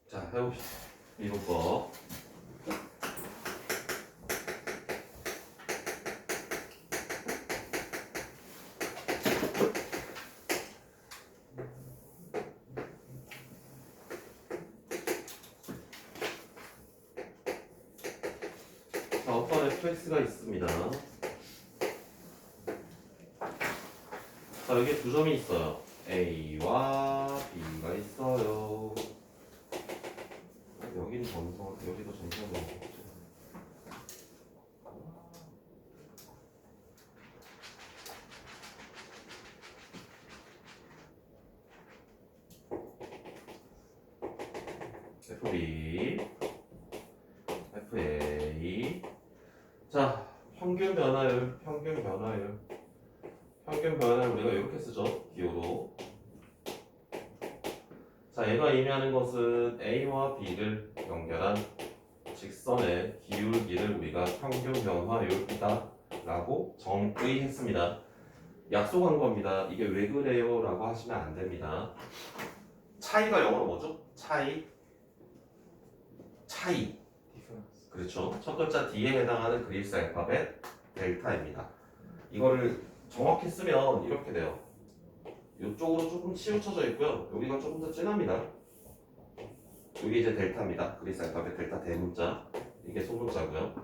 자, 해봅시다. 이거 거. 자, 어떤 fx가 있습니다. 자, 여기 두 점이 있어요. A와 B가 있어요. 여기는 점선, 여기도 점선으로. FB, FA. 자, 평균 변화율. 평균 변화율 우리가 이렇게 쓰죠. 기호로. 자, 얘가 의미하는 것은 A와 B를 연결한 직선의 기울기를 우리가 평균 변화율이다 라고 정의했습니다. 약속한 겁니다. 이게 왜 그래요? 라고 하시면 안 됩니다. 차이가 영어로 뭐죠? 차이. 그렇죠. 첫 글자 D에 해당하는 그리스 알파벳 델타입니다. 이거를 정확히 쓰면 이렇게 돼요. 이쪽으로 조금 치우쳐져 있고요. 여기가 조금 더 진합니다. 여기 이제 델타입니다. 그리스 알파벳 델타 대문자. 이게 소문자고요.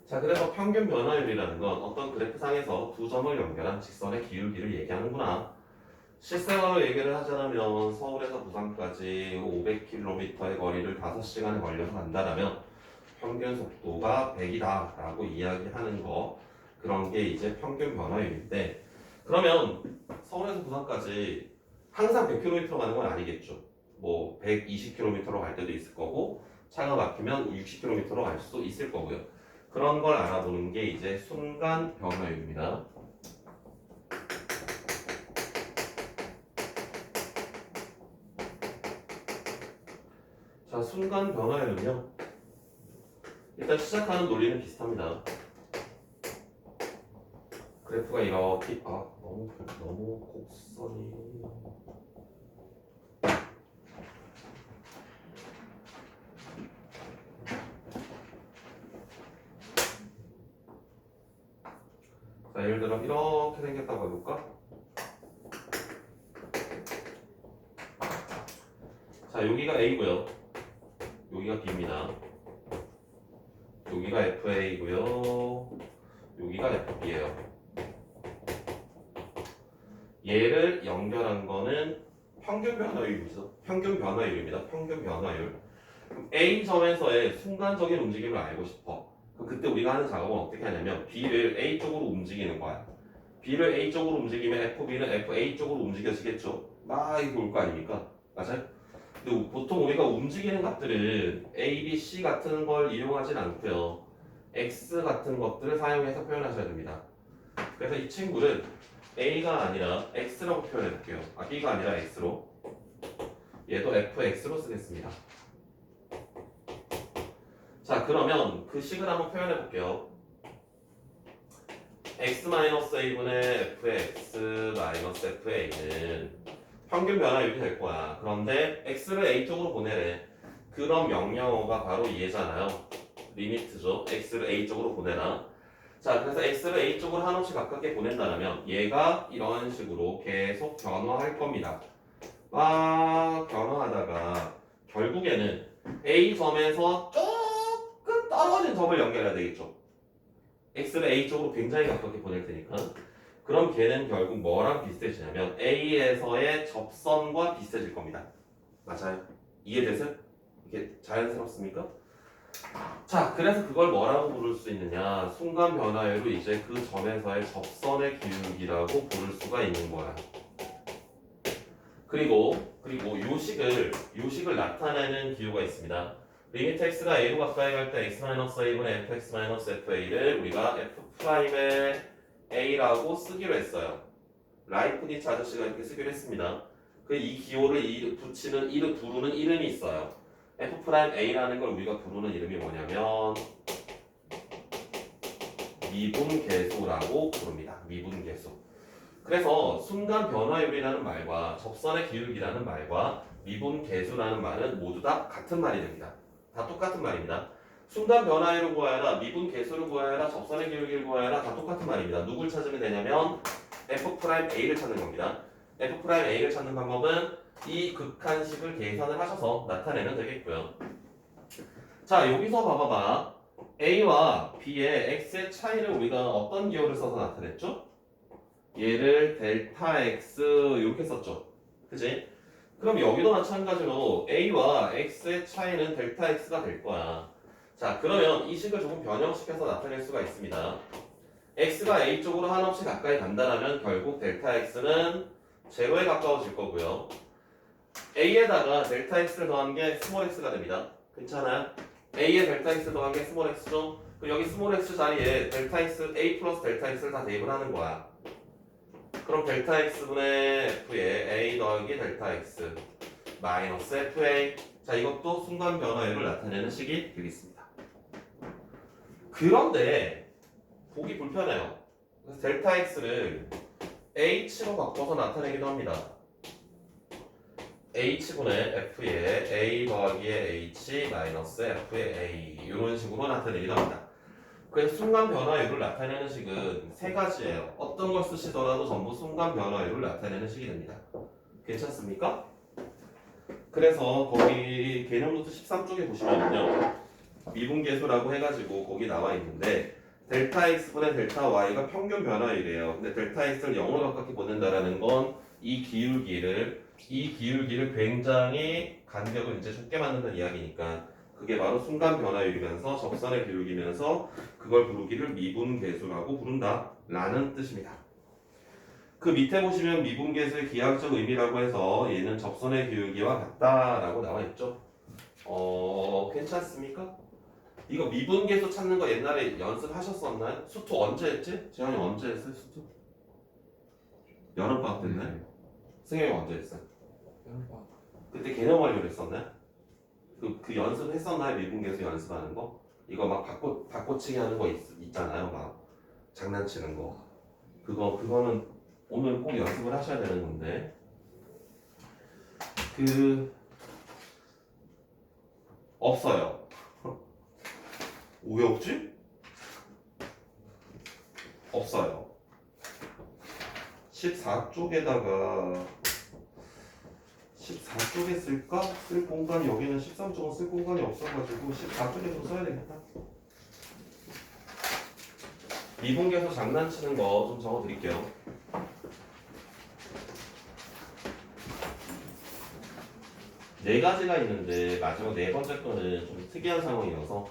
자, 그래서 평균 변화율이라는 건 어떤 그래프상에서 두 점을 연결한 직선의 기울기를 얘기하는구나. 실생활로 얘기를 하자면 서울에서 부산까지 500km의 거리를 5시간에 걸려서 간다면 평균 속도가 100이다 라고 이야기하는 거, 그런 게 이제 평균 변화율인데, 그러면 서울에서 부산까지 항상 100km로 가는 건 아니겠죠. 뭐 120km로 갈 때도 있을 거고, 차가 막히면 60km로 갈 수도 있을 거고요. 그런 걸 알아보는 게 이제 순간 변화율입니다. 자, 순간 변화율은요, 일단 시작하는 논리는 비슷합니다. 그래프가 이렇게, 너무 곡선이. 자, 예를 들어 이렇게 생겼다고 해볼까? 자, 여기가 A고요. 여기가 B입니다. 여기가 FA고요. 여기가 FB예요. 얘를 연결한 거는 평균 변화율이죠. 평균 변화율입니다. 평균 변화율. 그럼 A점에서의 순간적인 움직임을 알고 싶어. 그럼 그때 우리가 하는 작업은 어떻게 하냐면 B를 A 쪽으로 움직이는 거야. B를 A 쪽으로 움직이면 FB는 FA 쪽으로 움직여지겠죠. 막 이렇게 올 거 아닙니까? 맞아요? 근데 보통 우리가 움직이는 값들은 A, B, C 같은 걸 이용하진 않고요. X 같은 것들을 사용해서 표현하셔야 됩니다. 그래서 이 친구를 A가 아니라 X라고 표현해 볼게요. B가 아니라 X로. 얘도 FX로 쓰겠습니다. 자, 그러면 그 식을 한번 표현해 볼게요. X-A분의 FX-FA는 평균 변화율이 될 거야. 그런데 X를 A 쪽으로 보내래. 그럼 명령어가 바로 얘잖아요. 리미트죠. X를 A 쪽으로 보내라. 자, 그래서 X를 A 쪽으로 한없이 가깝게 보낸다면 얘가 이런 식으로 계속 변화할 겁니다. 막 변화하다가 결국에는 A 점에서 조금 떨어진 점을 연결해야 되겠죠. X를 A 쪽으로 굉장히 가깝게 보낼 테니까. 그럼 걔는 결국 뭐랑 비슷해지냐면 A에서의 접선과 비슷해질 겁니다. 맞아요? 이해되세요? 이게 자연스럽습니까? 자, 그래서 그걸 뭐라고 부를 수 있느냐? 순간 변화율을 이제 그 점에서의 접선의 기울기라고 부를 수가 있는 거야. 그리고 요식을 나타내는 기호가 있습니다. 리미트 x가 a로 가까이 갈 때 x-a분의 fx-fa를 우리가 f'의 a라고 쓰기로 했어요. 라이프니츠 아저씨가 이렇게 쓰기로 했습니다. 그 이 기호를 부르는 이름이 있어요. f'a라는 걸 우리가 부르는 이름이 뭐냐면 미분계수라고 부릅니다. 미분계수. 그래서 순간 변화율이라는 말과 접선의 기울기라는 말과 미분 계수라는 말은 모두 다 같은 말이 됩니다. 다 똑같은 말입니다. 순간 변화율을 구하여라, 미분 계수를 구하여라, 접선의 기울기를 구하여라 다 똑같은 말입니다. 누굴 찾으면 되냐면 f'A를 찾는 겁니다. f'A를 찾는 방법은 이 극한식을 계산을 하셔서 나타내면 되겠고요. 자, 여기서 봐봐봐. A와 B의 X의 차이를 우리가 어떤 기호를 써서 나타냈죠? 얘를 델타 X 이렇게 썼죠. 그지? 그럼 여기도 마찬가지로 A와 X의 차이는 델타 X가 될 거야. 자, 그러면 이 식을 조금 변형시켜서 나타낼 수가 있습니다. X가 A 쪽으로 한없이 가까이 간다면 결국 델타 X는 제로에 가까워질 거고요. A에다가 델타 X를 더한 게 스몰 x가 됩니다. 괜찮아요? A에 델타 X 더한 게 스몰 x죠? 그럼 여기 스몰 x 자리에 델타 X, A 플러스 델타 X를 다 대입을 하는 거야. 그럼 델타 X분의 F에 A 더하기 델타 X 마이너스 FA. 자, 이것도 순간 변화율을 나타내는 식이 되겠습니다. 그런데 보기 불편해요. 그래서 델타 X를 H로 바꿔서 나타내기도 합니다. H분의 F에 A 더하기의 H 마이너스 F의 A 이런 식으로 나타내기도 합니다. 그래서 순간 변화율을 나타내는 식은 세 가지예요. 어떤 걸 쓰시더라도 전부 순간 변화율을 나타내는 식이 됩니다. 괜찮습니까? 그래서 거기 개념 노트 13쪽에 보시면요. 미분계수라고 해가지고 거기 나와 있는데 델타 X분의 델타 Y가 평균 변화율이에요. 근데 델타 X를 0으로 가깝게 보낸다라는 건 이 기울기를 굉장히 간격을 이제 좁게 만든다는 이야기니까 그게 바로 순간 변화율이면서 접선의 기울기면서 그걸 부르기를 미분계수라고 부른다 라는 뜻입니다. 그 밑에 보시면 미분계수의 기하학적 의미라고 해서 얘는 접선의 기울기와 같다라고 나와 있죠. 괜찮습니까? 이거 미분계수 찾는 거 옛날에 연습하셨었나요? 수투 언제 했지? 재현이 언제 했어요? 수투? 여름방학 때네. 승현이 언제 했어요? 여름방학. 그때 개념 완료를 했었나요? 그 연습 했었나요? 미분계수 연습하는 거? 이거 막 바꿔치기 하는 거 있잖아요. 막 장난치는 거. 그거는 오늘 꼭 연습을 하셔야 되는 건데. 없어요. 왜 없지? 없어요. 14쪽에다가 14쪽에 쓸까? 쓸 공간이 여기는 13쪽은 쓸 공간이 없어가지고 14쪽에 좀 써야 되겠다. 미분계수 장난치는 거 좀 적어드릴게요. 네 가지가 있는데 마지막 네 번째 거는 좀 특이한 상황이어서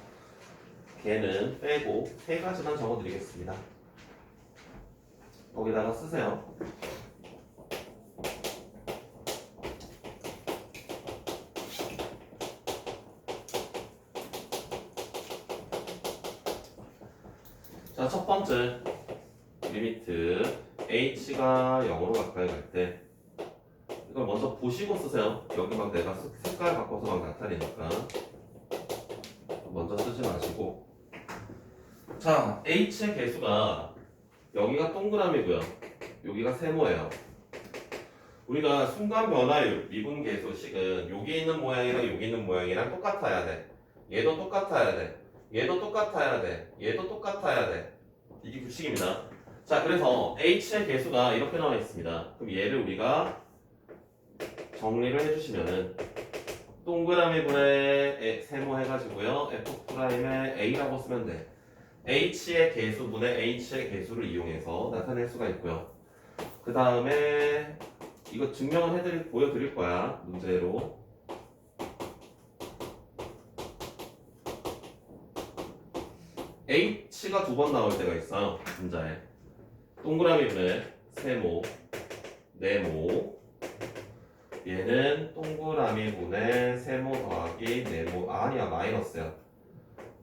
걔는 빼고 세 가지만 적어드리겠습니다. 거기다가 쓰세요. 자, 첫 번째 리미트 h가 0으로 가까이 갈 때 이걸 먼저 보시고 쓰세요. 여기 막 내가 색깔 바꿔서 막 나타내니까 먼저 쓰지 마시고. 자, h의 개수가 여기가 동그라미고요. 여기가 세모예요. 우리가 순간 변화율 미분 계수식은 여기 있는 모양이랑 여기 있는 모양이랑 똑같아야 돼. 얘도 똑같아야 돼. 얘도 똑같아야 돼. 얘도 똑같아야 돼. 이게 규칙입니다. 자, 그래서 h의 개수가 이렇게 나와 있습니다. 그럼 얘를 우리가 정리를 해주시면은 동그라미 분의 세모 해가지고요. f'의 a라고 쓰면 돼. h의 개수분의 h의 개수를 이용해서 나타낼 수가 있고요. 그 다음에 이거 증명을 보여드릴 거야. 문제로. h가 두 번 나올 때가 있어요. 문자에. 동그라미 분의 세모, 네모. 얘는 동그라미 분의 세모 더하기 네모. 아니야, 마이너스야.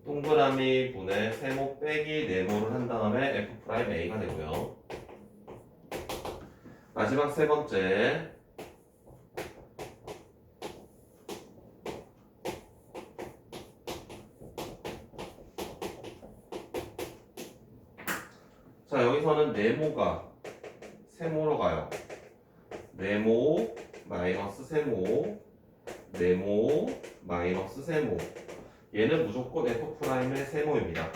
동그라미 분의 세모 빼기 네모를 한 다음에 f'a가 되고요. 마지막 세 번째. 자, 여기서는 네모가 세모로 가요. 네모 마이너스 세모, 네모 마이너스 세모. 얘는 무조건 F'의 세모입니다.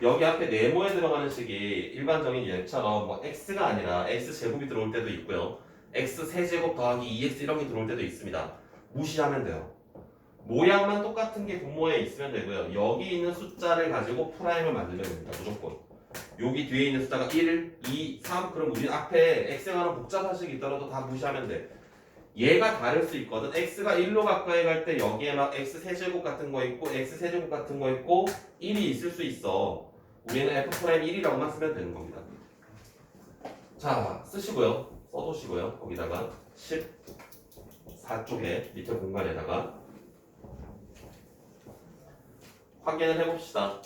여기 앞에 네모에 들어가는 식이 일반적인 얘처럼 뭐 x가 아니라 x제곱이 들어올 때도 있고요. x 세제곱 더하기 2x 이렇게 들어올 때도 있습니다. 무시하면 돼요. 모양만 똑같은 게 분모에 있으면 되고요. 여기 있는 숫자를 가지고 프라임을 만들면 됩니다. 무조건. 여기 뒤에 있는 숫자가 1, 2, 3 그럼 우리 앞에 x에 관한 복잡한 식이 있더라도 다 무시하면 돼. 얘가 다를 수 있거든. x가 1로 가까이 갈 때 여기에 막 x 세제곱 같은 거 있고 x 세제곱 같은 거 있고 1이 있을 수 있어. 우리는 f'1이라고만 쓰면 되는 겁니다. 자, 쓰시고요. 써두시고요. 거기다가 14쪽에 밑에 공간에다가 확인을 해봅시다.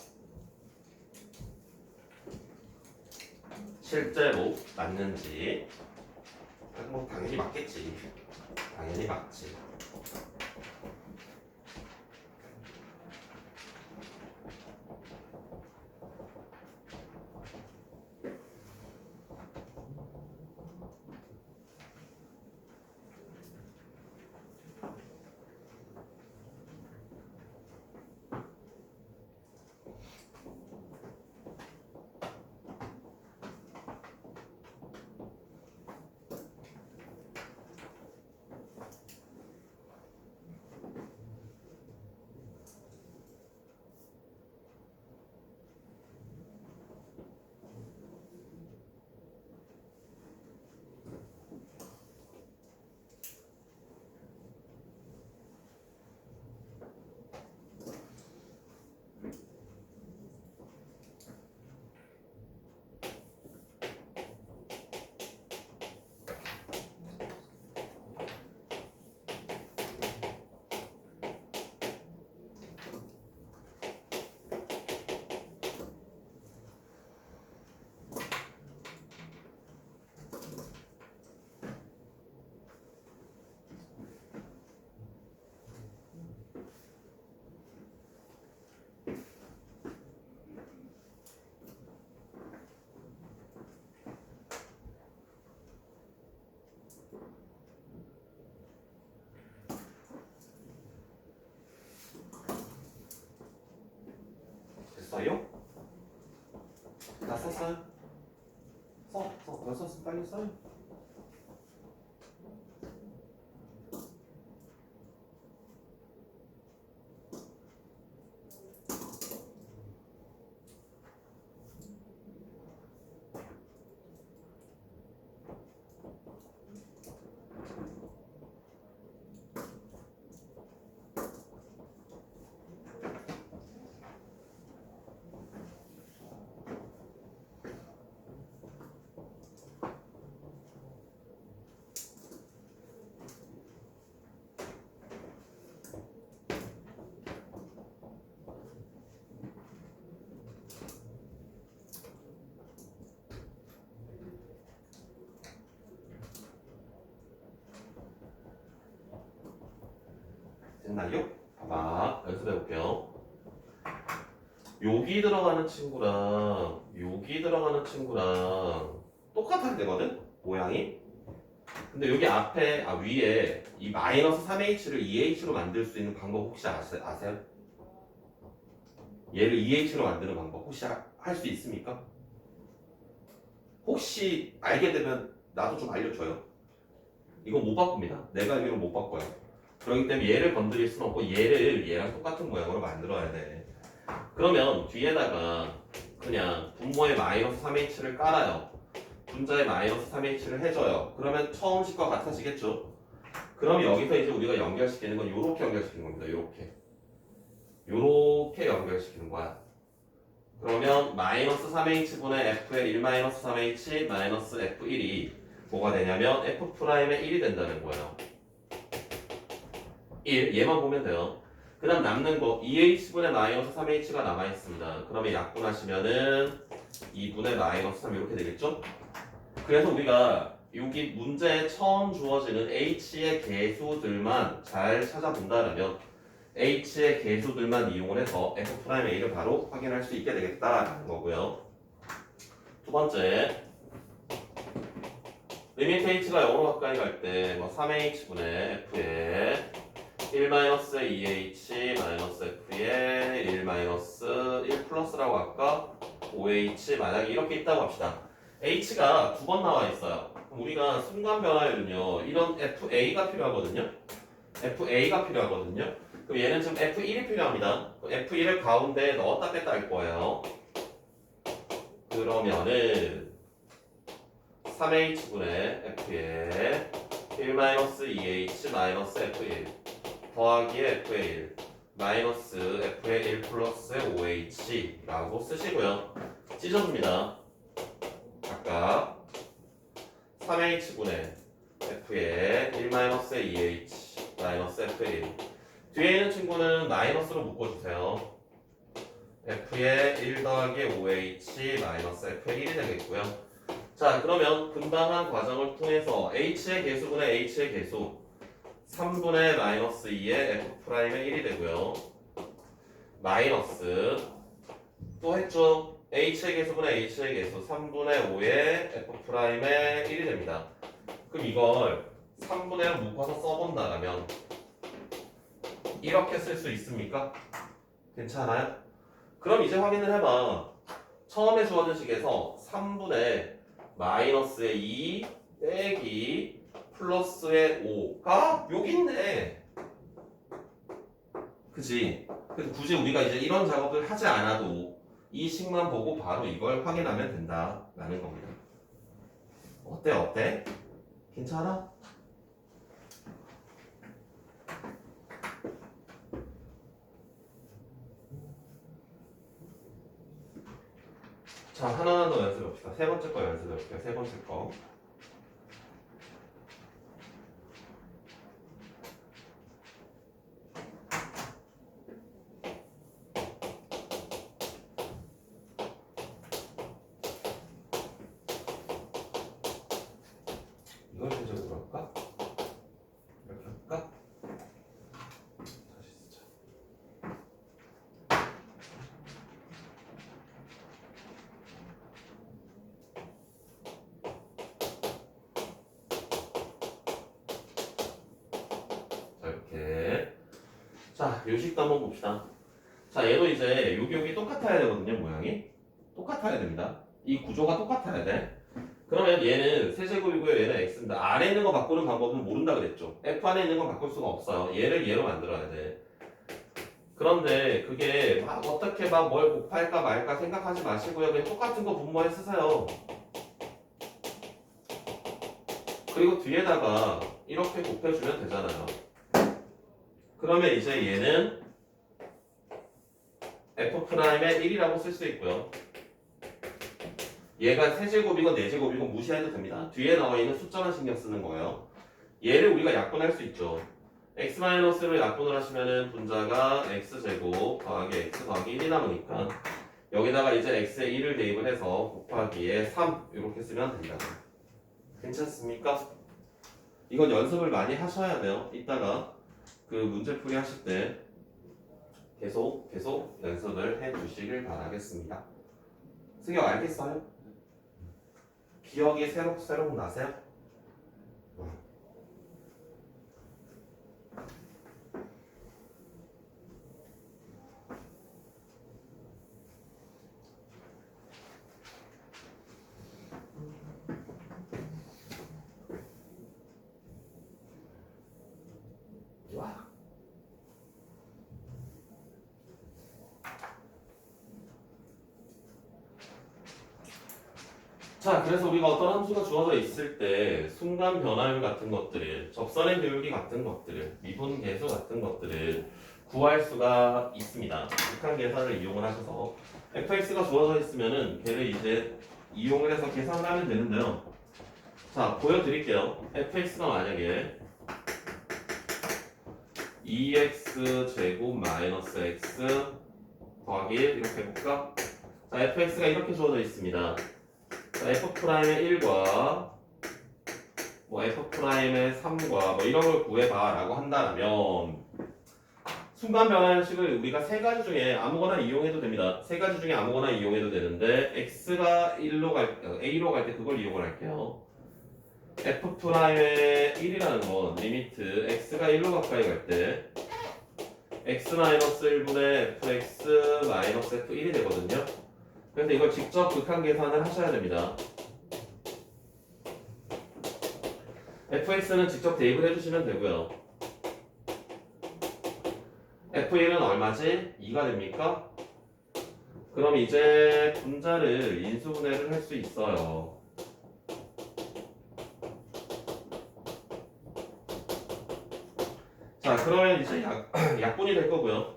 실제로 맞는지. 뭐 당연히 맞겠지. 당연히 맞지. 됐어요? 다 썼어요? 더 썼으면 빨리 써요. 됐나요? 봐봐. 연습해볼게요. 여기 들어가는 친구랑 여기 들어가는 친구랑 똑같아야 되거든? 모양이. 근데 여기 앞에 위에 이 마이너스 3h를 2h로 만들 수 있는 방법 혹시 아세요? 얘를 2h로 만드는 방법 혹시 할 수 있습니까? 혹시 알게 되면 나도 좀 알려줘요. 이거 못 바꿉니다. 내가 알기로 못 바꿔요. 그렇기 때문에 얘를 건드릴 수는 없고 얘를 얘랑 똑같은 모양으로 만들어야 돼. 그러면 뒤에다가 그냥 분모의 마이너스 3h를 깔아요. 분자의 마이너스 3h를 해줘요. 그러면 처음 식과 같아지겠죠? 그럼 여기서 이제 우리가 연결시키는 건 요렇게 연결시키는 겁니다. 요렇게 연결시키는 거야. 그러면 마이너스 3h분의 f의 1 마이너스 3h 마이너스 f1이 뭐가 되냐면 f'의 1이 된다는 거예요. 1, 얘만 보면 돼요. 그 다음 남는 거 2h분의 마이너스 3h가 남아있습니다. 그러면 약분하시면은 2분의 마이너스 3 이렇게 되겠죠? 그래서 우리가 여기 문제에 처음 주어지는 h의 개수들만 잘 찾아본다면 h의 개수들만 이용을 해서 f'의 1을 바로 확인할 수 있게 되겠다라는 거고요. 두 번째 리미트 h가 0으로 가까이 갈 때 뭐 3h분의 f의 1-2h f의 1 플러스라고 할까? 5h 만약에 이렇게 있다고 합시다. h가 두 번 나와 있어요. 그럼 우리가 순간 변화에는요 이런 fa가 필요하거든요. fa가 필요하거든요. 그럼 얘는 지금 f1이 필요합니다. f1을 가운데 넣었다 뺐다 할 거예요. 그러면은 3h분의 f의 1-2h f1 더하기에 f의 1 마이너스 f의 1 플러스의 5h라고 쓰시고요. 찢어줍니다. 아까 3h분의 f의 1-2h 마이너스 f의 1 뒤에 있는 친구는 마이너스로 묶어주세요. f의 1 더하기 5h 마이너스 f의 1이 되겠고요. 자, 그러면 금방 한 과정을 통해서 h의 개수분의 h의 개수 3분의 마이너스 2의 f'의 1이 되고요. 마이너스 또 했죠. h의 개수분의 h의 개수 3분의 5의 f'의 1이 됩니다. 그럼 이걸 3분의 1로 묶어서 써본다면 이렇게 쓸 수 있습니까? 괜찮아요? 그럼 이제 확인을 해봐. 처음에 주어진 식에서 3분의 마이너스의 2 빼기 플러스의 5가 여기 있네. 그치? 그래서 굳이 우리가 이제 이런 작업을 하지 않아도 이 식만 보고 바로 이걸 확인하면 된다라는 겁니다. 어때? 어때? 괜찮아? 자, 하나하나 더 연습해봅시다. 세 번째 거 연습해볼게요. 세 번째 거. 이걸 세제곱으로 할까? 이렇게 할까? 다시 쓰자. 자, 이렇게. 자, 요식도 한번 봅시다. 자, 얘도 이제 여기 똑같아야 되거든요, 모양이. 똑같아야 됩니다. 이 구조가 똑같아야 돼. 그러면 얘는 세제곱이고요, 얘는 x입니다. 안에 있는 거 바꾸는 방법은 모른다 그랬죠. f 안에 있는 건 바꿀 수가 없어요. 얘를 얘로 만들어야 돼. 그런데 그게 막 어떻게 막 뭘 곱할까 말까 생각하지 마시고요. 그냥 똑같은 거 분모해 쓰세요. 그리고 뒤에다가 이렇게 곱해주면 되잖아요. 그러면 이제 얘는 f'의 1이라고 쓸 수 있고요. 얘가 세제곱이건 네제곱이건 무시해도 됩니다. 뒤에 나와 있는 숫자만 신경 쓰는 거예요. 얘를 우리가 약분할 수 있죠. x-를 약분을 하시면은 분자가 x제곱 더하기 x 더하기 1이 남으니까 여기다가 이제 x의 1을 대입을 해서 곱하기에 3 이렇게 쓰면 된다. 괜찮습니까? 이건 연습을 많이 하셔야 돼요. 이따가 그 문제풀이 하실 때 계속 연습을 해 주시길 바라겠습니다. 승혁 알겠어요? 기억이 새록새록 나세요? 와. 자, 그래서 우리가 어떤 함수가 주어져 있을 때 순간 변화율 같은 것들을, 접선의 교육이 같은 것들을, 미분 계수 같은 것들을 구할 수가 있습니다. 극한 계산을 이용을 하셔서 fx가 주어져 있으면은 걔를 이제 이용을 해서 계산을 하면 되는데요. 자, 보여드릴게요. fx가 만약에 2x 제곱 마이너스 x 더하기 1 이렇게 해볼까? 자, fx가 이렇게 주어져 있습니다. 자, f'의 1과 뭐 f'의 3과 뭐 이런 걸 구해봐 라고 한다면 순간 변화식을 우리가 세 가지 중에 아무거나 이용해도 됩니다. 세 가지 중에 아무거나 이용해도 되는데 x가 1로 A로 갈 때 그걸 이용을 할게요. F'의 1이라는 건 리미트 x가 1로 가까이 갈 때 x-1분의 fx-f1이 되거든요. 그래서 이걸 직접 극한 계산을 하셔야 됩니다. fx는 직접 대입을 해주시면 되고요. f1은 얼마지? 2가 됩니까? 그럼 이제 분자를 인수분해를 할 수 있어요. 자, 그러면 이제 약분이 될 거고요.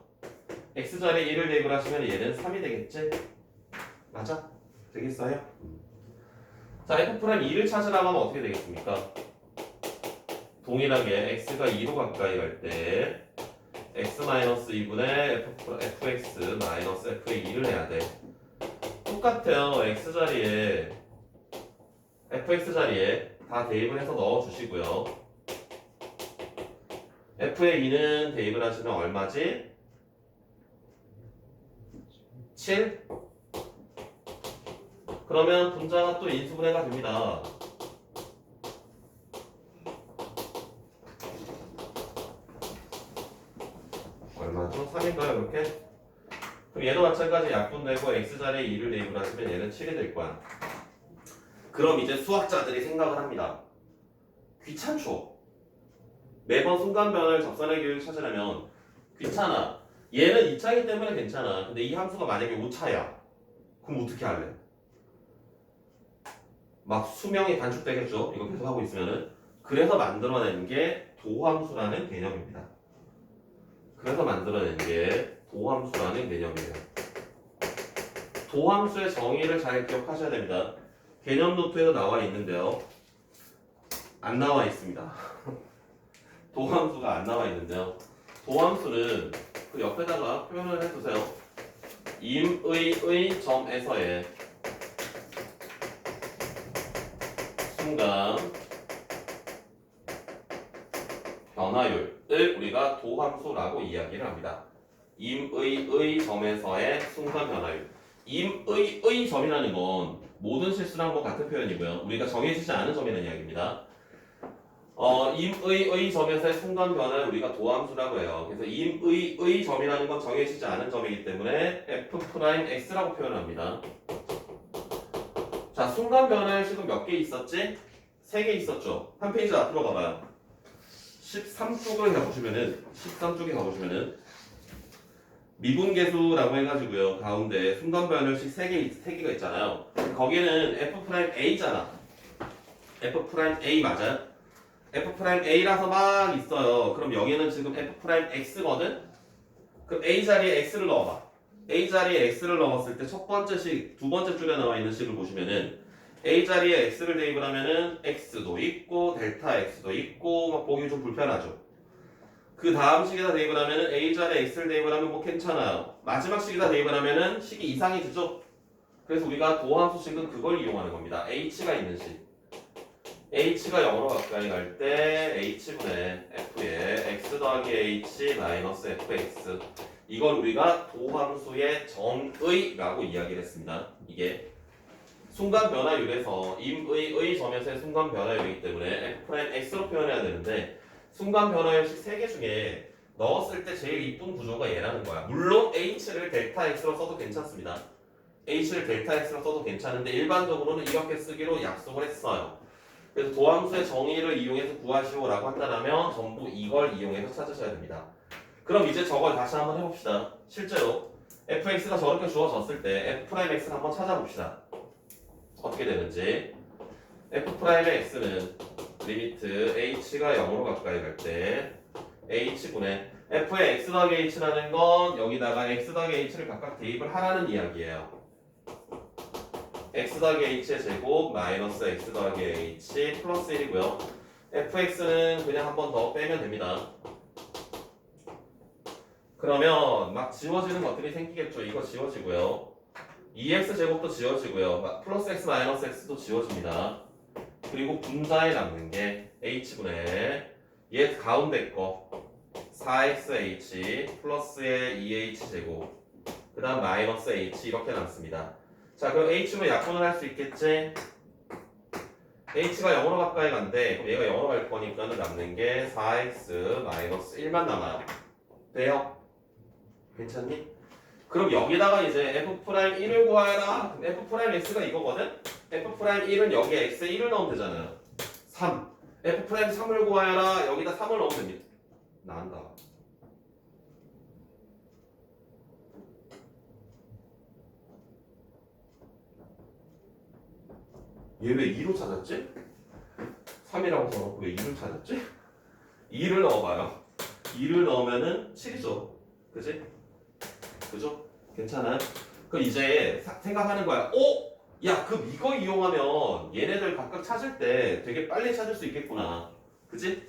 x자리에 1을 대입을 하시면 얘는 3이 되겠지? 맞아? 되겠어요? 자, f'2를 찾으라고 하면 어떻게 되겠습니까? 동일하게 x가 2로 가까이 갈 때 x-2분의 fx-f의 2를 해야 돼. 똑같아요. fx자리에 다 대입을 해서 넣어주시고요. f의 2는 대입을 하시면 얼마지? 7? 그러면 분자가 또 인수분해가 됩니다. 얼마죠? 3인가요? 이렇게? 그럼 얘도 마찬가지 약분되고 x자리에 2를 대입을 하시면 얘는 7이 될 거야. 그럼 이제 수학자들이 생각을 합니다. 귀찮죠? 매번 순간변을 접선의 길이를 찾으려면 귀찮아. 얘는 2차이기 때문에 괜찮아. 근데 이 함수가 만약에 5차야. 그럼 어떻게 할래? 막 수명이 단축되겠죠? 이거 계속 하고 있으면은. 그래서 만들어낸 게 도함수라는 개념입니다. 도함수의 정의를 잘 기억하셔야 됩니다. 개념 노트에도 나와 있는데요. 안 나와 있습니다. 도함수가 안 나와 있는데요. 도함수는 그 옆에다가 표현을 해두세요. 임의의 점에서의 순간 변화율을 우리가 도함수라고 이야기를 합니다. 임의의 점에서의 순간 변화율. 임의의 점이라는 건 모든 실수랑 뭐 같은 표현이고요. 우리가 정해지지 않은 점이라는 이야기입니다. 임의의 점에서의 순간 변화를 우리가 도함수라고 해요. 그래서 임의의 점이라는 건 정해지지 않은 점이기 때문에 f'x라고 표현합니다. 자, 순간 변화율 지금 몇 개 있었지? 3개 있었죠. 한 페이지 앞으로 가봐요. 13쪽에 가보시면은 미분계수라고 해가지고요. 가운데 순간 변화율씩 3개가 있잖아요. 거기는 f'a잖아. f'a 맞아요? f'a라서 막 있어요. 그럼 여기는 지금 f'x거든? 그럼 a 자리에 x를 넣어봐. a 자리에 x를 넣었을 때 첫 번째 식, 두 번째 줄에 나와 있는 식을 보시면은 a 자리에 x를 대입을 하면은 x도 있고 델타 x도 있고 막 보기 좀 불편하죠. 그 다음 식에다 대입을 하면은 a 자리에 x를 대입을 하면 뭐 괜찮아요. 마지막 식에다 대입을 하면은 식이 이상해지죠. 그래서 우리가 도함수식은 그걸 이용하는 겁니다. h가 있는 식. h가 0으로 가까이 갈 때 h분의 f의 x 더하기 h 마이너스 fx, 이걸 우리가 도함수의 정의라고 이야기를 했습니다. 이게 순간 변화율에서 임의의 점에서의 순간 변화율이기 때문에 f'x로 표현해야 되는데, 순간 변화율식 3개 중에 넣었을 때 제일 이쁜 구조가 얘라는 거야. 물론 h를 델타 x로 써도 괜찮습니다. h를 델타 x로 써도 괜찮은데 일반적으로는 이렇게 쓰기로 약속을 했어요. 그래서 도함수의 정의를 이용해서 구하시오라고 한다면 전부 이걸 이용해서 찾으셔야 됩니다. 그럼 이제 저걸 다시 한번 해봅시다. 실제로 fx가 저렇게 주어졌을 때 f'x를 한번 찾아봅시다. 어떻게 되는지. f'의 x는 리미트 h가 0으로 가까이 갈 때 h분의 f의 x 더하기 h라는 건 여기다가 x 더하기 h를 각각 대입을 하라는 이야기예요. x 더하기 h의 제곱 마이너스 x 더하기 h 플러스 1이고요. fx는 그냥 한 번 더 빼면 됩니다. 그러면 막 지워지는 것들이 생기겠죠. 이거 지워지고요. 2x 제곱도 지워지고요. 플러스 x 마이너스 x도 지워집니다. 그리고 분자에 남는 게 h분의 얘 가운데 거 4xh 플러스의 2h 제곱 그 다음 마이너스 h 이렇게 남습니다. 자, 그럼 h로 약분을 할 수 있겠지? h가 0으로 가까이 간대. 그럼 얘가 0으로 갈 거니까는 남는 게 4x 마이너스 1만 남아요. 돼요? 괜찮니? 그럼 여기다가 이제 f'1을 구하여라. f'x가 이거거든? f'1은 여기에 x에 1을 넣으면 되잖아요. 3. f'3을 구하여라. 여기다 3을 넣으면 됩니다. 나온다. 얘 왜 2로 찾았지? 3이라고 써놓고 왜 2를 찾았지? 2를 넣어봐요. 2를 넣으면은 7이죠. 그지? 그죠? 괜찮아요? 그럼 이제 생각하는 거야. 오! 야, 그럼 이거 이용하면 얘네들 각각 찾을 때 되게 빨리 찾을 수 있겠구나. 그지?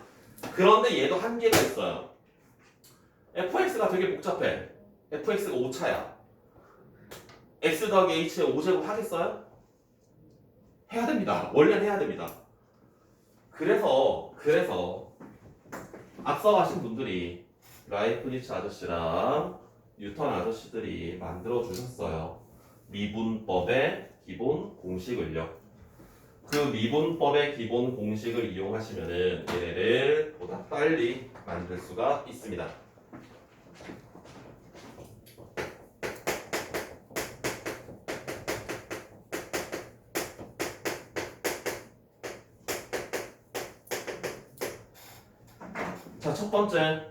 그런데 얘도 한계가 있어요. fx가 되게 복잡해. fx가 5차야. x 더하기 h에 5제곱 하겠어요? 해야 됩니다. 원래는 해야 됩니다. 그래서 앞서 가신 분들이 라이프니츠 아저씨랑 뉴턴 아저씨들이 만들어 주셨어요. 미분법의 기본 공식을요. 그 미분법의 기본 공식을 이용하시면은 얘네를 보다 빨리 만들 수가 있습니다. 자, 첫 번째.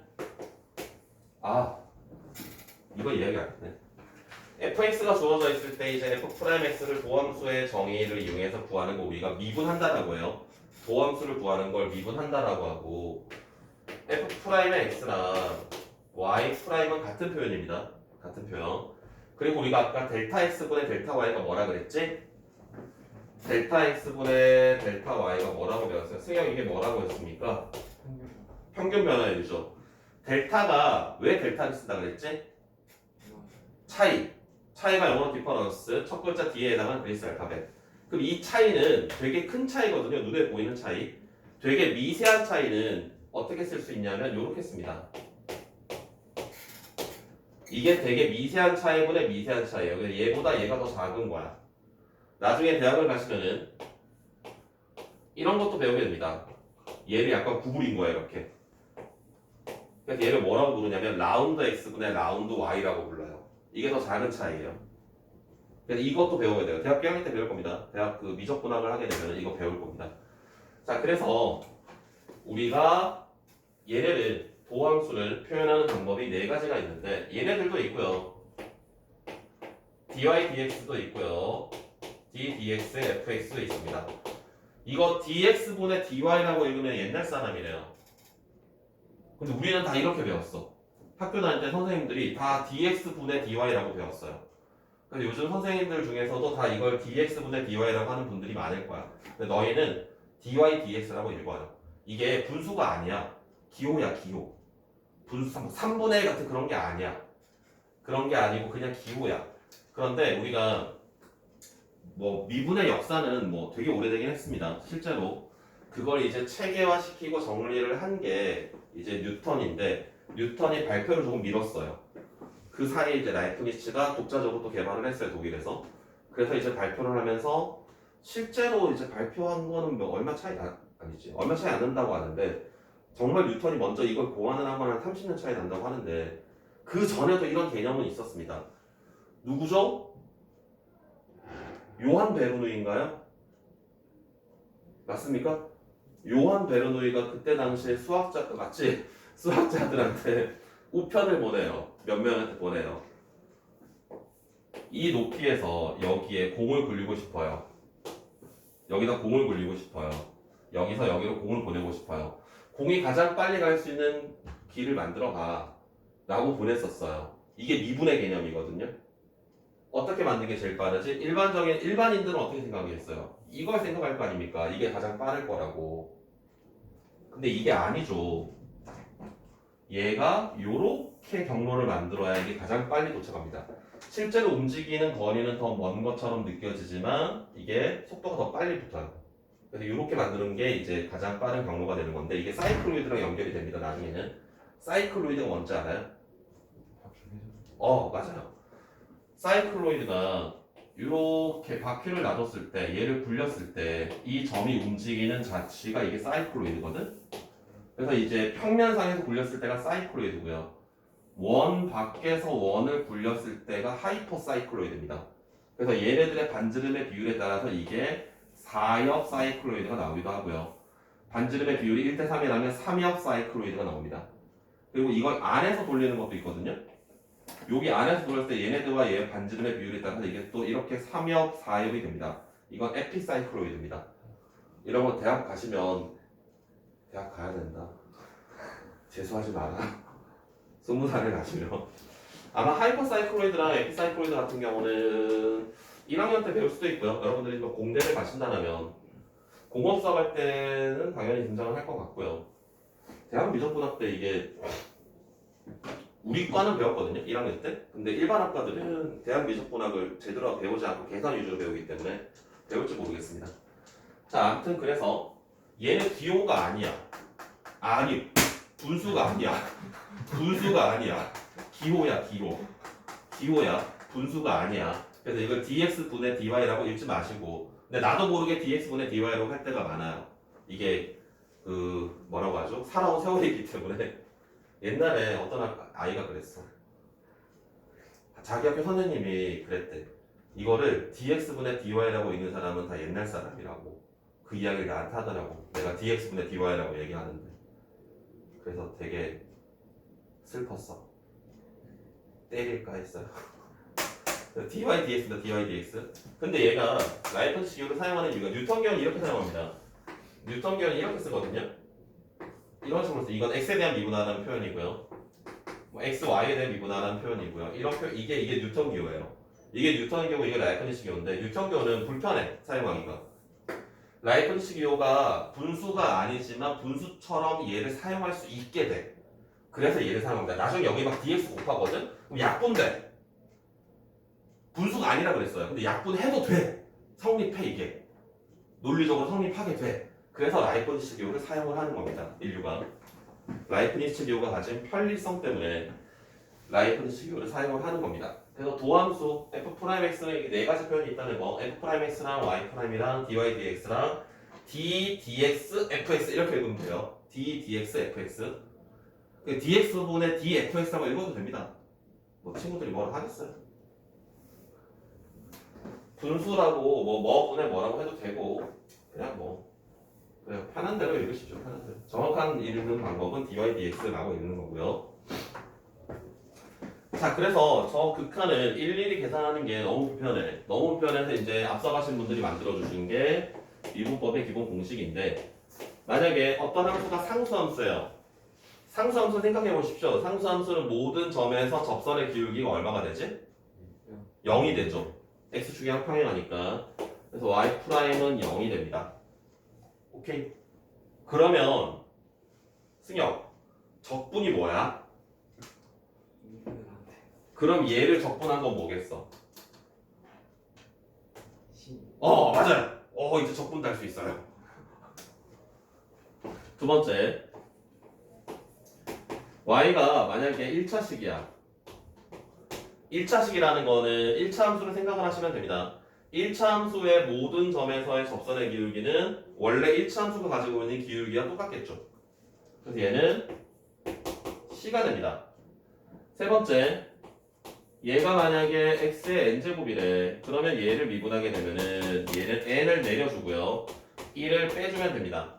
이거 이야기 안 했네. fx가 주어져 있을 때 이제 f'x를 도함수의 정의를 이용해서 구하는 거 우리가 미분한다라고 해요. 도함수를 구하는 걸 미분한다라고 하고 f'의 x랑 y'은 같은 표현입니다. 같은 표현. 그리고 우리가 아까 델타 x분의 델타 y가 뭐라 그랬지? 델타 x분의 델타 y가 뭐라고 배웠어요? 승영 이게 뭐라고 했습니까? 평균 변화율이죠. 델타가 왜 델타를 쓴다 그랬지? 차이가 영어로 디퍼런스, 첫 글자 뒤에 해당하는 그리스 알파벳. 그럼 이 차이는 되게 큰 차이거든요. 눈에 보이는 차이. 되게 미세한 차이는 어떻게 쓸 수 있냐면 이렇게 씁니다. 이게 되게 미세한 차이분의 미세한 차이예요. 그래서 얘보다 얘가 더 작은 거야. 나중에 대학을 가시면은 이런 것도 배우게 됩니다. 얘를 약간 구부린 거야 이렇게. 그래서 얘를 뭐라고 부르냐면 라운드 x분의 라운드 y라고 불러요. 이게 더 작은 차이예요. 그래서 이것도 배워야 돼요. 대학 1학년 때 배울 겁니다. 대학 그 미적분학을 하게 되면 이거 배울 겁니다. 자, 그래서 우리가 얘네를 도함수를 표현하는 방법이 네 가지가 있는데 얘네들도 있고요. dy dx도 있고요. d dx fx도 있습니다. 이거 dx분의 dy라고 읽으면 옛날 사람이래요. 근데 우리는 다 이렇게 배웠어. 학교 다닐 때 선생님들이 다 dx분의 dy라고 배웠어요. 그래서 요즘 선생님들 중에서도 다 이걸 dx분의 dy라고 하는 분들이 많을 거야. 근데 너희는 dy dx라고 읽어요. 이게 분수가 아니야. 기호야 기호. 분수 3분의 1 같은 그런 게 아니야. 그런 게 아니고 그냥 기호야. 그런데 우리가 뭐 미분의 역사는 뭐 되게 오래되긴 했습니다. 실제로 그걸 이제 체계화시키고 정리를 한 게 이제 뉴턴인데 뉴턴이 발표를 조금 미뤘어요. 그 사이에 이제 라이프니츠가 독자적으로 또 개발을 했어요, 독일에서. 그래서 이제 발표를 하면서 실제로 이제 발표한 거는 뭐 얼마 차이 아니지. 얼마 차이 안 난다고 하는데 정말 뉴턴이 먼저 이걸 고안을 한 건 한 30년 차이 난다고 하는데 그 전에도 이런 개념은 있었습니다. 누구죠? 요한 베르누이인가요? 맞습니까? 요한 베르누이가 그때 당시에 수학자가 같이 수학자들한테 우편을 보내요. 몇 명한테 보내요. 이 높이에서 여기에 공을 굴리고 싶어요. 여기다 공을 굴리고 싶어요. 여기서 여기로 공을 보내고 싶어요. 공이 가장 빨리 갈 수 있는 길을 만들어 가 라고 보냈었어요. 이게 미분의 개념이거든요. 어떻게 만드는 게 제일 빠르지? 일반인들은 어떻게 생각했어요? 이걸 생각할 거 아닙니까? 이게 가장 빠를 거라고. 근데 이게 아니죠. 얘가 요렇게 경로를 만들어야 이게 가장 빨리 도착합니다. 실제로 움직이는 거리는 더 먼 것처럼 느껴지지만 이게 속도가 더 빨리 붙어요. 그래서 이렇게 만드는 게 이제 가장 빠른 경로가 되는 건데 이게 사이클로이드랑 연결이 됩니다. 나중에는 사이클로이드가 뭔지 알아요? 맞아요. 사이클로이드가 이렇게 바퀴를 놔뒀을 때 얘를 굴렸을 때 이 점이 움직이는 자취가 이게 사이클로이드거든. 그래서 이제 평면상에서 굴렸을 때가 사이클로이드고요. 원 밖에서 원을 굴렸을 때가 하이퍼사이클로이드입니다. 그래서 얘네들의 반지름의 비율에 따라서 이게 4엽 사이클로이드가 나오기도 하고요. 반지름의 비율이 1대 3이 나면 3엽 사이클로이드가 나옵니다. 그리고 이걸 안에서 돌리는 것도 있거든요. 여기 안에서 돌렸을 때 얘네들과 얘의 반지름의 비율에 따라서 이게 또 이렇게 3엽, 4엽이 됩니다. 이건 에피사이클로이드입니다. 이런 거 대학 가시면 대학 가야 된다. 재수하지 마라. 20살에 가시면 아마 하이퍼사이클로이드랑 에피사이클로이드 같은 경우는 1학년 때 배울 수도 있고요. 여러분들이 뭐 공대를 가신다면 공업사 갈 때는 당연히 등장을 할 것 같고요. 대학 미적분학 때 이게 우리 과는 배웠거든요. 1학년 때. 근데 일반 학과들은 대학 미적분학을 제대로 배우지 않고 계산 위주로 배우기 때문에 배울지 모르겠습니다. 자, 아무튼 그래서 얘는 기호가 아니야. 아니, 분수가 아니야. 분수가 아니야. 기호야, 기호. 기호야. 분수가 아니야. 그래서 이걸 dx분의 dy라고 읽지 마시고, 근데 나도 모르게 dx분의 dy라고 할 때가 많아요. 이게 그 뭐라고 하죠? 살아온 세월이기 때문에. 옛날에 어떤 아이가 그랬어. 자기 학교 선생님이 그랬대. 이거를 dx분의 dy라고 읽는 사람은 다 옛날 사람이라고. 그 이야기를 나한테 하더라고. 내가 dx분의 dy라고 얘기하는데. 그래서 되게 슬펐어. 때릴까 했어요. dy dx다 dy dx. 근데 얘가 라이프치히 기호를 사용하는 이유가 뉴턴계는 이렇게 사용합니다. 뉴턴계는 이렇게 쓰거든요. 이런 식으로 써. 이건 x에 대한 미분하라는 표현이고요. 뭐 x, y에 대한 미분하라는 표현이고요. 이런 이게 뉴턴 기호예요. 이게 뉴턴 기호고 이게 라이프니츠 기호인데 뉴턴 기호는 불편해 사용하기가. 라이프니츠 기호가 분수가 아니지만 분수처럼 얘를 사용할 수 있게 돼. 그래서 얘를 사용합니다. 나중에 여기 막 dx 곱하거든? 그럼 약분돼. 분수가 아니라 그랬어요. 근데 약분해도 돼. 성립해 이게. 논리적으로 성립하게 돼. 그래서 라이프니츠 기호를 사용을 하는 겁니다. 인류가. 라이프니츠 기호가 가진 편리성 때문에 라이프니츠 기호를 사용을 하는 겁니다. 그래서 도함수 f'x는 이게 네 가지 표현이 있다는 거. f'x랑 y'이랑 dy dx랑 d dx fx 이렇게 읽으면 돼요. d dx fx. 그 dx분의 dfx라고 읽어도 됩니다. 뭐 친구들이 뭐라 하겠어요. 분수라고 뭐 분의 뭐라고 해도 되고 그냥 뭐 그냥 편한 대로 읽으시죠. 편한 대로. 정확한 읽는 방법은 dy dx라고 읽는 거고요. 자, 그래서 저 극한을 일일이 계산하는 게 너무 불편해. 너무 불편해서 이제 앞서가신 분들이 만들어주신 게 미분법의 기본 공식인데, 만약에 어떤 함수가 상수함수예요. 상수함수 생각해 보십시오. 상수함수는 모든 점에서 접선의 기울기가 얼마가 되지? 0이 되죠. x축이랑 평행하니까. 그래서 y'은 0이 됩니다. 오케이. 그러면 승혁, 적분이 뭐야? 그럼 얘를 적분한 건 뭐겠어? 맞아요. 이제 적분도 할 수 있어요. 두 번째, y가 만약에 1차식이야. 1차식이라는 거는 1차 함수를 생각을 하시면 됩니다. 1차 함수의 모든 점에서의 접선의 기울기는 원래 1차 함수가 가지고 있는 기울기와 똑같겠죠. 그래서 얘는 c가 됩니다. 세 번째, 얘가 만약에 x의 n제곱이래. 그러면 얘를 미분하게 되면은 얘는 n을 내려주고요. 1을 빼주면 됩니다.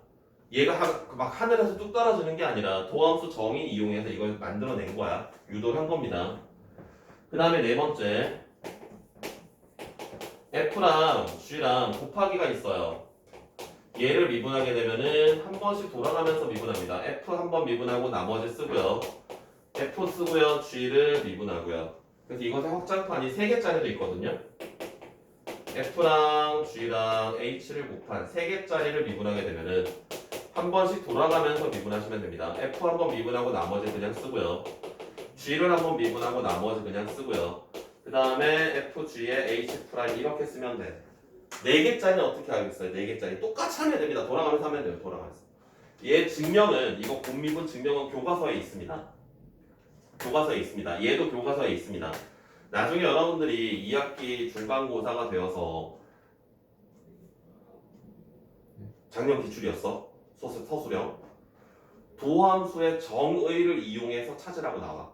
얘가 막 하늘에서 뚝 떨어지는 게 아니라 도함수 정의 이용해서 이걸 만들어낸 거야. 유도를 한 겁니다. 그 다음에 네 번째, f랑 g랑 곱하기가 있어요. 얘를 미분하게 되면은 한 번씩 돌아가면서 미분합니다. f 한 번 미분하고 나머지 쓰고요. f 쓰고요. g를 미분하고요. 그래서 이것의 확장판이 3개짜리도 있거든요. f랑 g랑 h를 곱한 3개짜리를 미분하게 되면은 한 번씩 돌아가면서 미분하시면 됩니다. f 한 번 미분하고 나머지 그냥 쓰고요. g를 한 번 미분하고 나머지 그냥 쓰고요. 그 다음에 fg에 h' 이렇게 쓰면 돼. 4개짜리는 어떻게 하겠어요? 4개짜리 똑같이 하면 됩니다. 돌아가면서 하면 돼요. 돌아가면서. 얘 증명은 이거 곱미분 증명은 교과서에 있습니다. 교과서에 있습니다. 얘도 교과서에 있습니다. 나중에 여러분들이 2학기 중간고사가 되어서 작년 기출이었어. 서술형. 도함수의 정의를 이용해서 찾으라고 나와.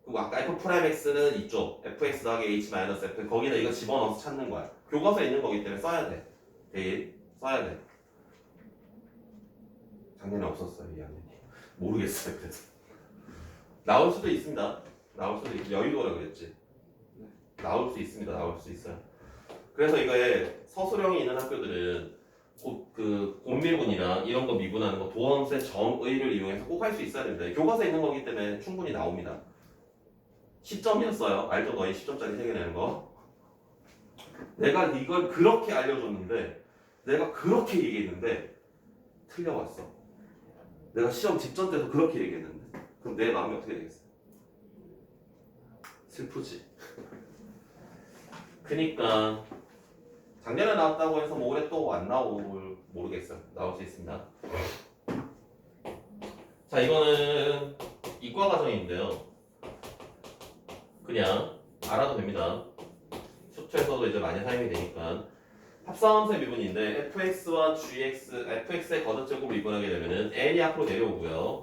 그리고 아까 f'(x는 이쪽 fx 더하기 h-f 거기다 이거 집어넣어서 찾는 거야. 교과서에 있는 거기 때문에 써야 돼. 대일 써야 돼. 작년에 없었어요. 이 학년이. 모르겠어요. 그래서 나올 수도 있습니다. 나올 수도 있고 여의도라 그랬지. 나올 수 있습니다. 나올 수 있어요. 그래서 이거에 서술형이 있는 학교들은 그 곱미분이랑 이런 거 미분하는 거 도함수의 정의를 이용해서 꼭 할 수 있어야 됩니다. 교과서에 있는 거기 때문에 충분히 나옵니다. 10점이었어요. 알죠? 너희 10점짜리 3개 내는 거. 내가 이걸 그렇게 알려줬는데 내가 그렇게 얘기했는데 틀려왔어. 내가 시험 직전 때도 그렇게 얘기했는데 그럼 내 마음이 어떻게 되겠어? 슬프지. 그니까 작년에 나왔다고 해서 뭐 올해 또 안 나올 모르겠어요. 나올 수 있습니다. 자, 이거는 이과 과정인데요. 그냥 알아도 됩니다. 수투에서도 이제 많이 사용이 되니까 합성함수의 미분인데 fx와 gx, fx의 거듭제곱을 미분하게 되면은 n이 앞으로 내려오고요.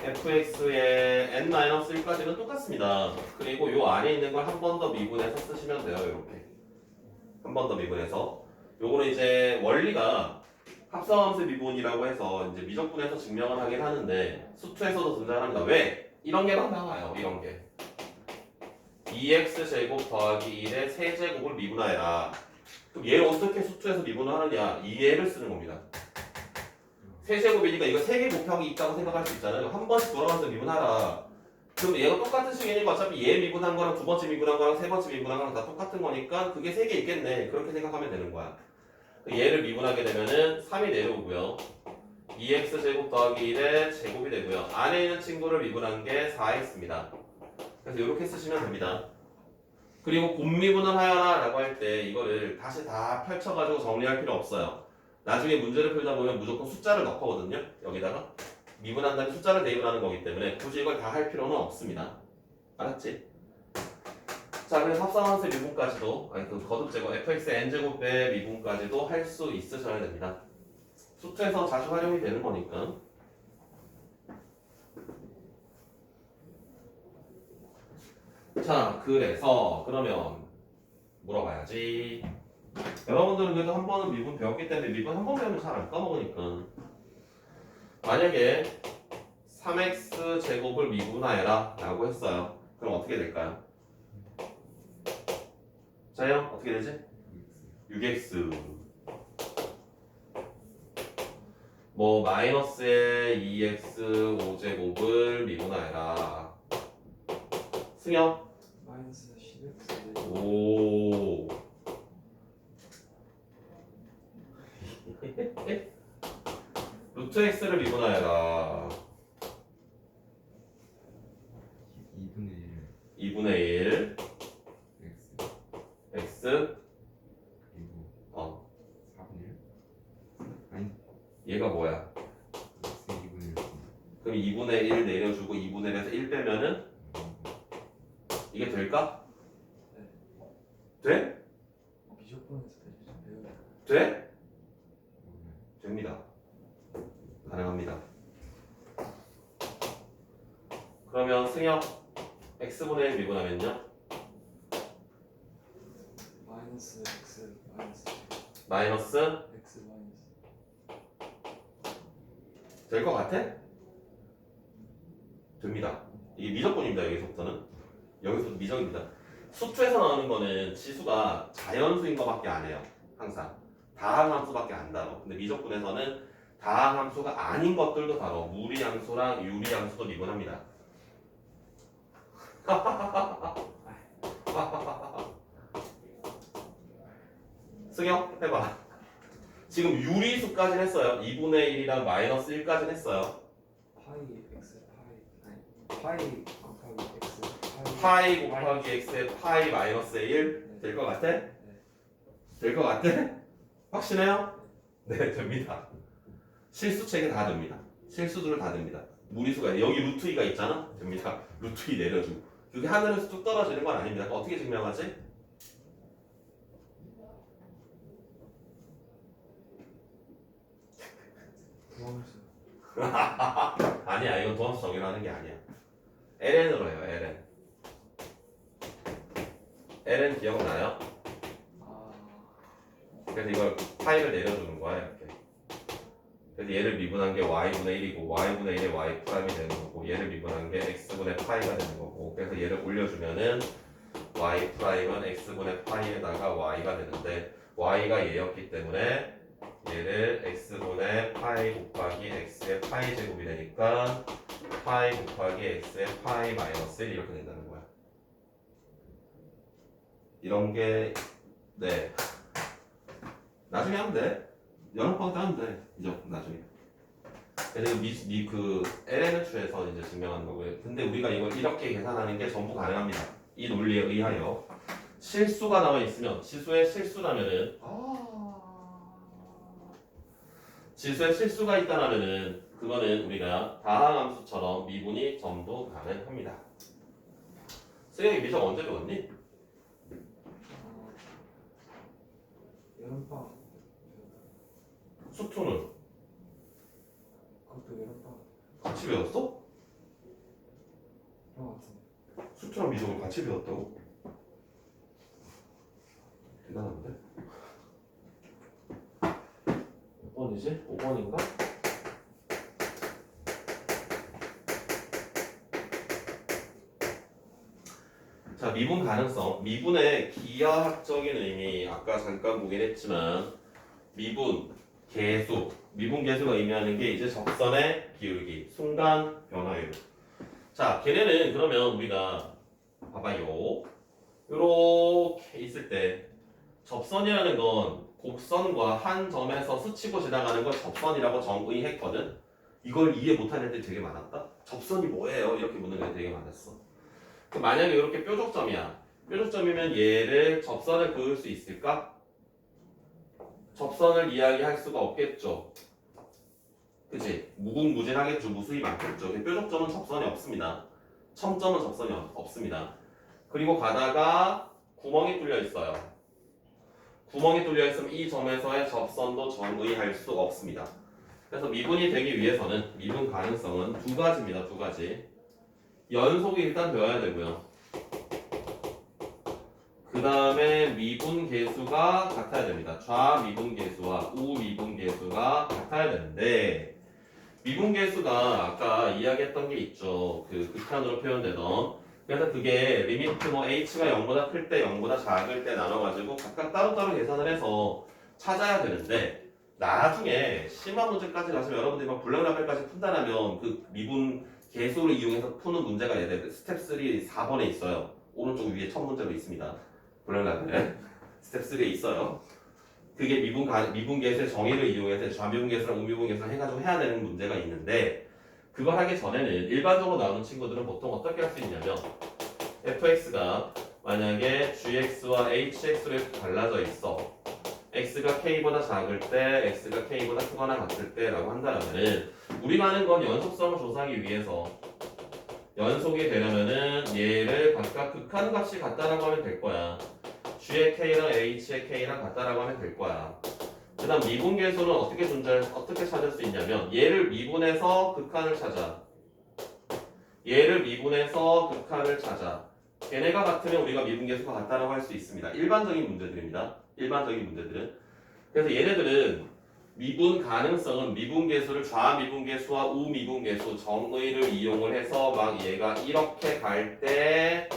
fx의 n-1까지는 똑같습니다. 그리고 요 안에 있는 걸 한 번 더 미분해서 쓰시면 돼요. 이렇게 한 번 더 미분해서 요거는 이제 원리가 합성함수 미분이라고 해서 이제 미적분해서 증명을 하긴 하는데 수투에서도 등장합니다. 왜? 이런 게 막 나와요. 이런 게 2x 제곱 더하기 1의 세제곱을 미분하여라. 그럼 얘를 어떻게 수투에서 미분을 하느냐? 이 얘를 쓰는 겁니다. 세제곱이니까 이거 3개 곱하기 있다고 생각할 수 있잖아요. 한 번씩 돌아가면서 미분하라. 그럼 얘가 똑같은 식이니까 어차피 얘 미분한 거랑 두 번째 미분한 거랑 세 번째 미분한 거랑 다 똑같은 거니까 그게 3개 있겠네. 그렇게 생각하면 되는 거야. 얘를 미분하게 되면은 3이 내려오고요. 2x 제곱 더하기 1의 제곱이 되고요. 안에 있는 친구를 미분한 게 4x입니다. 그래서 이렇게 쓰시면 됩니다. 그리고 곱미분을 하여라 라고 할 때 이거를 다시 다 펼쳐가지고 정리할 필요 없어요. 나중에 문제를 풀다 보면 무조건 숫자를 넣거든요. 여기다가 미분한 다음에 숫자를 대입하는 거기 때문에 굳이 이걸 다 할 필요는 없습니다. 알았지? 자, 그래서 합성함수의 미분까지도 아니 그 거듭제곱 fx의 n제곱의 미분까지도 할 수 있으셔야 됩니다. 수투에서 자주 활용이 되는 거니까. 자, 그래서 그러면 물어봐야지. 여러분들은 그래도 한 번은 미분 배웠기 때문에 미분 한 번 배우면 잘 안 까먹으니까 만약에 3x 제곱을 미분하여라 라고 했어요. 그럼 어떻게 될까요? 자요? 어떻게 되지? 6x 뭐 마이너스의 2x 5제곱을 미분하여라. 승혁? 마이너스 10x 오 루트 x를 미분하여라. 2분의 1 2분의 1 x x 그리고 어 4분의 1 아니 얘가 뭐야? x 2분의 1 그럼 2분의 1 내려주고 2분의 1에서 1 빼면은 이게 될까? 네. 돼? 미적분에서 배우죠. 돼? 됩니다. 가능합니다. 그러면 승혁 x분의 1 미분하면요? 마이너스 x 마이너스 마이너스 x 마이너스 될 것 같아? 됩니다. 이게 미적분입니다. 여기서부터는 여기서부터 미적입니다. 수투에서 나오는 거는 지수가 자연수인 것밖에 안 해요. 항상 다항함수밖에 안 다뤄. 근데 미적분에서는 다항함수가 아닌 것들도 다뤄. 무리함수랑 유리함수도 미분합니다. 승혁 해봐. 지금 유리수까지 했어요. 2분의 1이랑 마이너스 1까지 했어요. 파이 x 파이 아니 파이 곱하기 x 파이 곱하기 x의 파이 마이너스 1 될 것 같아? 될 것 같아? 확신해요? 네, 됩니다. 실수책에 다 됩니다. 실수들을 다 됩니다. 무리수가 여기 루트 2가 있잖아? 됩니다. 루트 2 내려주고 그게 하늘에서 뚝 떨어지는 건 아닙니다. 그럼 어떻게 증명하지? 도함수. 아니야, 이건 도함수 정의라는 게 아니야. ln으로 해요, ln. ln 기억나요? 아, 그래서 이걸 파이를 내려주는 거야, 이렇게. 그래서 얘를 미분한 게 y분의 1이고 y분의 1에 y 프라임이 되는 거고 얘를 미분한 게 x분의 파이가 되는 거고 그래서 얘를 올려주면은 y 프라임은 x분의 파이에다가 y가 되는데 y가 얘였기 때문에 얘를 x분의 파이 곱하기 x의 파이 제곱이 되니까 파이 곱하기 x의 파이 마이너스 1 이렇게 된다는 거야. 이런 게 네. 나중에 하면 돼. 연합방 때 하면 돼. 이제 나중에. 그래서 그 ln을 취해서 이제 증명하는 거고요. 근데 우리가 이걸 이렇게 계산하는 게 전부 가능합니다. 이 논리에 의하여 실수가 나와 있으면 지수에 실수라면은 지수에 실수가 있다라면은 그거는 우리가 다항함수처럼 미분이 전부 가능합니다. 수영이 미적 언제 배웠니? 여름방. 수투는 그것도 여름방. 같이 배웠어? 그런 것 같은데. 수투랑 미적을 같이 배웠다고? 대단한데? 몇 번이지? 5번인가? 자, 미분 가능성. 미분의 기하학적인 의미 아까 잠깐 보긴 했지만 미분, 계수. 미분 계수가 의미하는 게 이제 적선의 기울기, 순간 변화율. 자, 걔네는 그러면 우리가 봐봐요. 요렇게 있을 때 접선이라는 건 곡선과 한 점에서 스치고 지나가는 걸 접선이라고 정의했거든. 이걸 이해 못하는 애들이 되게 많았다. 접선이 뭐예요? 이렇게 묻는 애들이 되게 많았어. 만약에 이렇게 뾰족점이야. 뾰족점이면 얘를 접선을 그을 수 있을까? 접선을 이야기할 수가 없겠죠. 그치? 무궁무진하겠죠. 무수히 많겠죠. 뾰족점은 접선이 없습니다. 첨점은 접선이 없습니다. 그리고 가다가 구멍이 뚫려 있어요. 구멍이 뚫려 있으면 이 점에서의 접선도 정의할 수 없습니다. 그래서 미분이 되기 위해서는 미분 가능성은 두 가지입니다. 두 가지. 연속이 일단 되어야 되고요. 그 다음에 미분 계수가 같아야 됩니다. 좌미분 계수와 우미분 계수가 같아야 되는데 미분 계수가 아까 이야기했던 게 있죠. 그 극한으로 표현되던. 그래서 그게 리미트 뭐 h가 0보다 클 때 0보다 작을 때 나눠가지고 각각 따로따로 계산을 해서 찾아야 되는데 나중에 심화 문제까지 가시면 여러분들이 막 블랙라벨까지 푼다라면 그 미분 계수를 이용해서 푸는 문제가 예를 스텝 3 4번에 있어요. 오른쪽 위에 첫 문제로 있습니다. 블랙라벨 스텝 3에 있어요. 그게 미분 계수의 정의를 이용해서 좌미분 계수랑 우미분 계수랑 해가지고 해야 되는 문제가 있는데 그걸 하기 전에는 일반적으로 나오는 친구들은 보통 어떻게 할 수 있냐면 fx가 만약에 gx와 hx로 이렇게 갈라져 있어. x가 k보다 작을 때, x가 k보다 크거나 같을 때라고 한다면은 우리가 하는 건 연속성을 조사하기 위해서 연속이 되려면은 얘를 각각 극한값이 같다라고 하면 될 거야. g의 k랑 h의 k랑 같다라고 하면 될 거야. 그 다음 미분 계수는 어떻게 찾을 수 있냐면 얘를 미분해서 극한을 찾아. 얘를 미분해서 극한을 찾아. 걔네가 같으면 우리가 미분 계수가 같다라고 할 수 있습니다. 일반적인 문제들입니다. 일반적인 문제들은. 그래서 얘네들은 미분 가능성은 미분 계수를 좌미분 계수와 우미분 계수 정의를 이용을 해서 막 얘가 이렇게 갈 때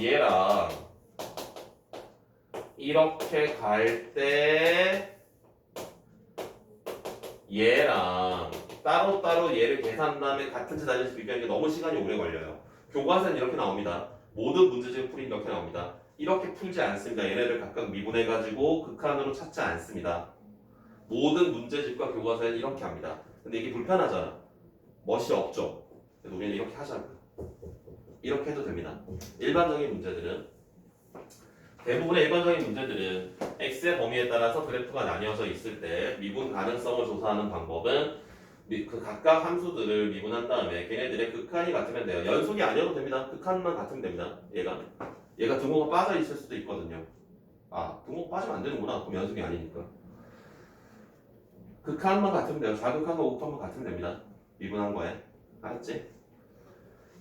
얘랑 이렇게 갈 때 얘랑 따로따로 얘를 계산한 다음에 같은 짓 아닌지 비교하는 게 너무 시간이 오래 걸려요. 교과서는 이렇게 나옵니다. 모든 문제집 풀이 이렇게 나옵니다. 이렇게 풀지 않습니다. 얘네를 각각 미분해가지고 극한으로 찾지 않습니다. 모든 문제집과 교과서는 이렇게 합니다. 근데 이게 불편하잖아. 멋이 없죠. 그래서 우리는 이렇게 하자고요. 이렇게 해도 됩니다. 일반적인 문제들은 대부분의 일반적인 문제들은 x의 범위에 따라서 그래프가 나뉘어져 있을 때 미분 가능성을 조사하는 방법은 그 각각 함수들을 미분한 다음에 걔네들의 극한이 같으면 돼요. 연속이 아니어도 됩니다. 극한만 같으면 됩니다. 얘가 등호가 빠져 있을 수도 있거든요. 아, 등호 빠지면 안 되는구나. 그럼 연속이 아니니까. 극한만 같으면 돼요. 좌극한과 우극한만 같으면 됩니다. 미분한 거에. 알았지?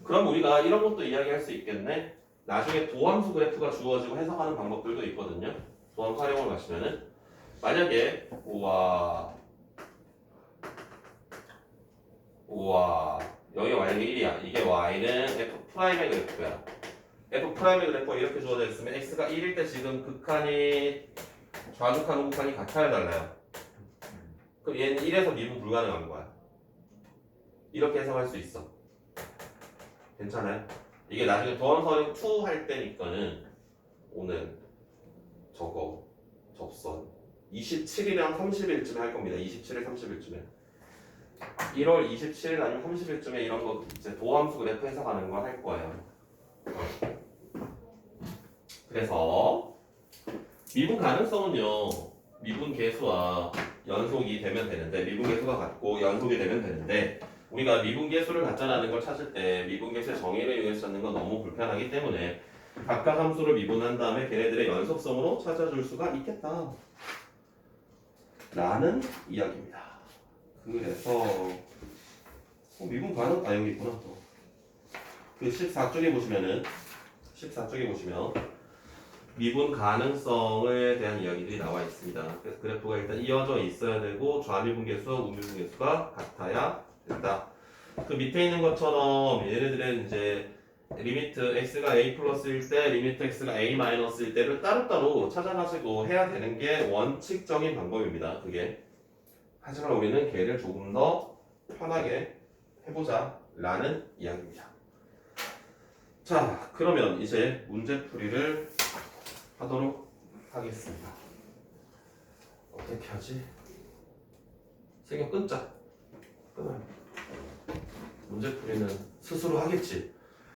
그럼 우리가 이런 것도 이야기할 수 있겠네. 나중에 도함수 그래프가 주어지고 해석하는 방법들도 있거든요. 도함수 활용을 마시면은 만약에 우와 여기가 만약에 1이야. 이게 y는 f'의 그래프야. f'의 그래프가 이렇게 주어져 있으면 x가 1일 때 지금 극한이 좌극한 우극한이 같아야 달라요. 그럼 얘는 1에서 미분 불가능한 거야. 이렇게 해석할 수 있어. 괜찮아요? 이게 나중에 도함수 2 할 때니까는 오늘 저거 접선 27일이랑 30일쯤에 할 겁니다. 27일, 30일쯤에 1월 27일 아니면 30일쯤에 이런 거 이제 도함수 그래프 해석하는 거 할 거예요. 그래서 미분 가능성은요. 미분 계수와 연속이 되면 되는데 미분 계수가 같고 연속이 되면 되는데 우리가 미분 계수를 갖자라는 걸 찾을 때 미분 계수의 정의를 이용해서 찾는 건 너무 불편하기 때문에 각각 함수를 미분한 다음에 걔네들의 연속성으로 찾아줄 수가 있겠다 라는 이야기입니다. 그래서 미분 가능? 아 여기 있구나 또. 그 14쪽에 보시면 미분 가능성에 대한 이야기들이 나와 있습니다. 그래서 그래프가 일단 이어져 있어야 되고 좌미분 계수와 우미분 계수가 같아야 된다. 그 밑에 있는 것처럼 얘네들은 이제 리미트 x가 a 플러스일 때, 리미트 x가 a 마이너스일 때를 따로따로 찾아가지고 해야 되는 게 원칙적인 방법입니다. 그게. 하지만 우리는 걔를 조금 더 편하게 해보자 라는 이야기입니다. 자, 그러면 이제 문제풀이를 하도록 하겠습니다. 어떻게 하지? 생각 끊자. 끊어요. 문제풀이는 스스로 하겠지.